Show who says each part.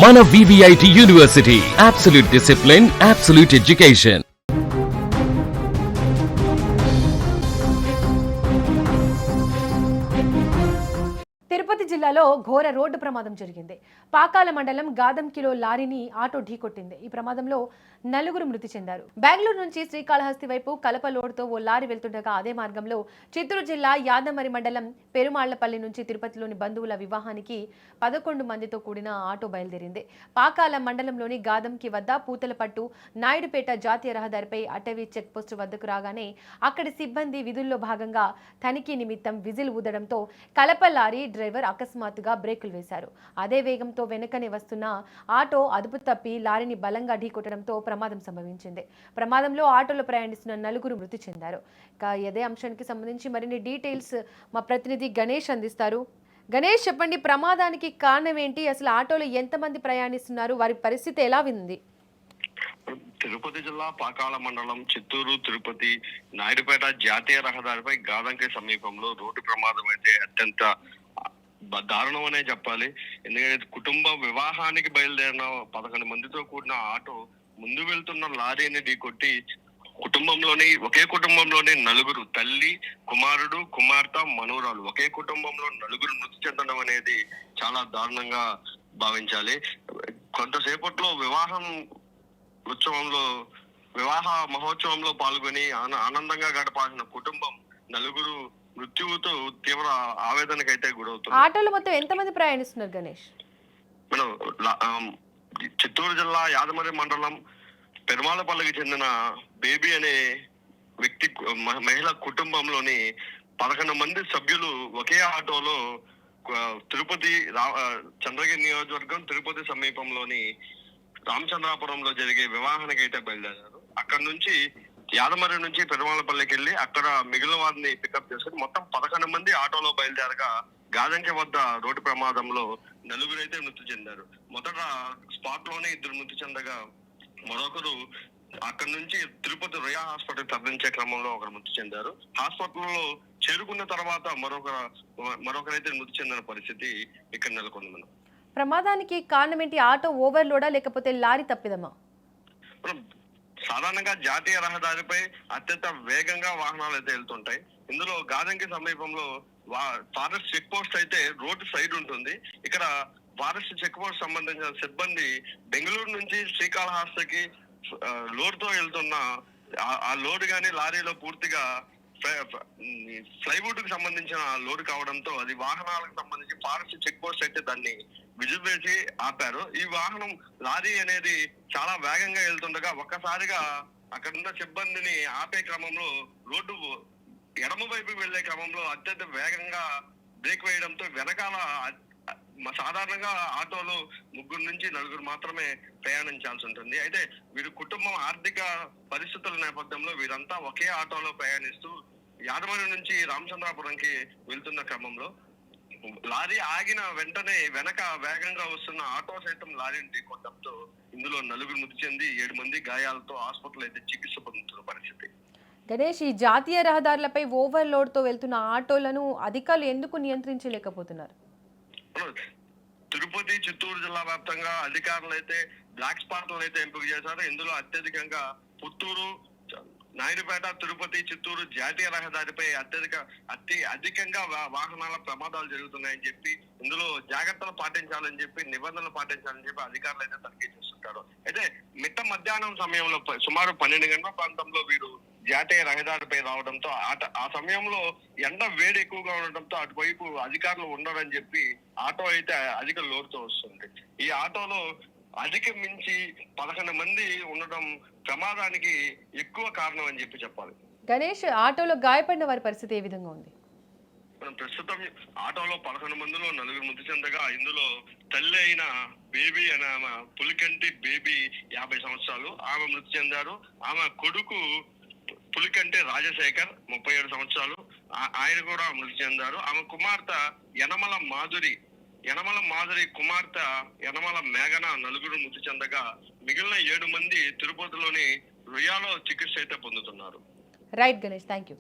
Speaker 1: మన VVIT university, absolute discipline, absolute education.
Speaker 2: Tirupati జిల్లాలో ఘోర రోడ్డు ప్రమాదం జరిగింది. పాకాల మండలం గాదంకిలో లారీని ఆటో ఢీకొట్టింది. ఈ ప్రమాదంలో నలుగురు మృతి చెందారు. బెంగళూరు నుంచి శ్రీకాళహస్తి వైపు కలప లోడ్తో ఓ లారీ వెళ్తుండగా అదే మార్గంలో చిత్తూరు జిల్లా యాదమరి మండలం పెరుమాళ్లపల్లి నుంచి తిరుపతిలోని బంధువుల వివాహానికి 11 మందితో కూడిన ఆటో బయలుదేరింది. పాకాల మండలంలోని గాదంకి వద్ద పూతలపట్టు నాయుడుపేట జాతీయ రహదారిపై అటవీ చెక్పోస్టు వద్దకు రాగానే అక్కడి సిబ్బంది విధుల్లో భాగంగా తనిఖీ నిమిత్తం విజిల్ ఊదడంతో కలప లారీ డ్రైవర్ అకస్మాత్తుగా బ్రేకులు వేశారు. అదే వేగంతో వెనుకనే వస్తున్న ఆటో అదుపు తప్పి లారీని బలంగా ఢీకొట్టడంతో ప్రమాదం సంభవించింది. ప్రమాదంలో ఆటోలో ప్రయాణిస్తున్న నలుగురు మృతి చెందారు. ఇదే అంశానికి సంబంధించి మరిన్ని డీటెయిల్స్ మా ప్రతినిధి గణేష్ అందిస్తారు. గణేష్, చెప్పండి, ప్రమాదానికి కారణం ఏంటి? అసలు ఆటోలో ఎంతమంది ప్రయాణిస్తున్నారు? వారి పరిస్థితి ఎలా ఉంది?
Speaker 3: తిరుపతి జిల్లా పాకాల మండలం చిత్తూరు తిరుపతి నాయుడుపేట జాతీయ రహదారిపై గాదంకి సమీపంలో రోడ్డు ప్రమాదం అయితే అత్యంత దారుణం అనే చెప్పాలి. ఎందుకంటే కుటుంబ వివాహానికి బయలుదేరిన 11 మందితో కూడిన ఆటో ముందు వెళ్తున్న లారీని ఢీకొట్టి ఒకే కుటుంబంలోని నలుగురు, తల్లి, కుమారుడు, కుమార్తె, మనవరాలు, ఒకే కుటుంబంలో నలుగురు మృతి చెందడం అనేది చాలా దారుణంగా భావించాలి. కొంతసేపట్లో వివాహ మహోత్సవంలో పాల్గొని ఆనందంగా గడపాల్సిన కుటుంబం నలుగురు మృత్యువుతో తీవ్ర ఆవేదనకైతే గురవుతుంది.
Speaker 2: ఆటోలో మొత్తం ఎంతమంది ప్రయాణిస్తున్నారు గణేష్?
Speaker 3: మనం చిత్తూరు జిల్లా యాదమరి మండలం పెరుమాళపల్లికి చెందిన బేబీ అనే వ్యక్తి మహిళ కుటుంబంలోని 11 మంది సభ్యులు ఒకే ఆటోలో తిరుపతి చంద్రగిరి నియోజకవర్గం తిరుపతి సమీపంలోని రామచంద్రాపురంలో జరిగే వివాహానికి అయితే బయలుదేరారు. అక్కడ నుంచి యాదమరి నుంచి పెరుమాళపల్లికి వెళ్లి అక్కడ మిగిలిన వారిని పికప్ చేసుకుని మొత్తం 11 మంది ఆటోలో బయలుదేరగా గాదంకి వద్ద రోడ్డు ప్రమాదంలో నలుగురు అయితే మృతి చెందారు. మొదట స్పాట్ లోనే 2 మృతి చెందగా మరొకరు అక్కడ నుంచి తిరుపతి రుయా హాస్పిటల్ తరలించే క్రమంలో ఒకరు మృతి చెందారు. హాస్పిటల్లో చేరుకున్న తర్వాత మరొకరైతే మృతి చెందిన పరిస్థితి ఇక్కడ నెలకొంది.
Speaker 2: ప్రమాదానికి కారణం ఏంటి? ఆటో ఓవర్లోడా లేకపోతే లారీ తప్పిదమా?
Speaker 3: సాధారణంగా జాతీయ రహదారిపై అత్యంత వేగంగా వాహనాలు అయితే వెళ్తుంటాయి. ఇందులో గాదంకి సమీపంలో ఫారెస్ట్ చెక్ పోస్ట్ అయితే రోడ్డు సైడ్ ఉంటుంది. ఇక్కడ ఫారెస్ట్ చెక్ పోస్ట్ సంబంధించిన సిబ్బంది బెంగళూరు నుంచి శ్రీకాళహస్తికి లోడ్ తో వెళ్తున్న ఆ లోడ్ గాని లారీలో పూర్తిగా ఫ్లైవుడ్ కు సంబంధించిన లోడ్ కావడంతో అది వాహనాలకు సంబంధించి ఫారెస్ట్ చెక్ పోస్ట్ అయితే దాన్ని విజిల్ వేసి ఆపారు. ఈ వాహనం లారీ అనేది చాలా వేగంగా వెళ్తుండగా ఒక్కసారిగా అక్కడున్న సిబ్బందిని ఆపే క్రమంలో రోడ్డు ఎడమ వైపు వెళ్లే క్రమంలో అత్యంత వేగంగా బ్రేక్ వేయడంతో వెనకాల సాధారణంగా ఆటోలో 3 నుంచి 4 మాత్రమే ప్రయాణించాల్సి ఉంటుంది. అయితే వీరి కుటుంబం ఆర్థిక పరిస్థితుల నేపథ్యంలో వీరంతా ఒకే ఆటోలో ప్రయాణిస్తూ యాదమరి నుంచి రామచంద్రాపురంకి వెళ్తున్న క్రమంలో లారీ ఆగిన వెంటనే వెనక వేగంగా వస్తున్న ఆటో సైతం లారీని ఢీకొట్టడంతో ఇందులో 4 మృతి చెంది 7 మంది గాయాలతో హాస్పిటల్ అయితే చికిత్స పొందుతున్న పరిస్థితి.
Speaker 2: గణేష్, ఈ జాతీయ రహదారులపై ఓవర్లోడ్ తో వెళ్తున్న ఆటోలను అధికారులు ఎందుకు నియంత్రించలేకపోతున్నారు?
Speaker 3: తిరుపతి చిత్తూరు జిల్లా వ్యాప్తంగా అధికారులు అయితే బ్లాక్ స్పాట్లను అయితే ఎంపిక చేశారు. ఇందులో అత్యధికంగా పుత్తూరు, నాయుడుపేట, తిరుపతి, చిత్తూరు జాతీయ రహదారిపై అధికంగా వాహనాల ప్రమాదాలు జరుగుతున్నాయని చెప్పి ఇందులో జాగ్రత్తలు పాటించాలని చెప్పి నిబంధనలు పాటించాలని చెప్పి అధికారులు అయితే తనిఖీ చేస్తుంటారు. అయితే మిట్ట మధ్యాహ్నం సమయంలో సుమారు 12 గంటల ప్రాంతంలో వీరు జాతీయ రహదారిపై రావడంతో ఆ సమయంలో ఎండ వేడి ఎక్కువగా ఉండడంతో అటువైపు అధికారులు ఉండరని చెప్పి ఆటో అయితే అధిక లోడుతో వస్తుంది. ఈ ఆటోలో అధిక మించి 11 మంది ఉండడం ప్రమాదానికి ఎక్కువ కారణం అని చెప్పి చెప్పాలి.
Speaker 2: గణేష్, ఆటోలో గాయపడిన వారి పరిస్థితి ఏ విధంగా ఉంది?
Speaker 3: ప్రస్తుతం ఆటోలో 11 మందిలో 4 మృతి చెందగా ఇందులో తల్లి అయిన బేబీ అనే ఆమె పులికంటి బేబీ 50 సంవత్సరాలు ఆమె మృతి చెందారు. ఆమె కొడుకు పులికంటి రాజశేఖర్ 37 సంవత్సరాలు ఆయన కూడా మృతి చెందారు. ఆమె కుమార్తె యనమల మాధురి కుమార్తె యనమల మేఘన 4 మృతి చెందగా మిగిలిన 7 మంది తిరుపతిలోని రుయాలో చికిత్స అయితే పొందుతున్నారు.
Speaker 2: Right Ganesh, thank you.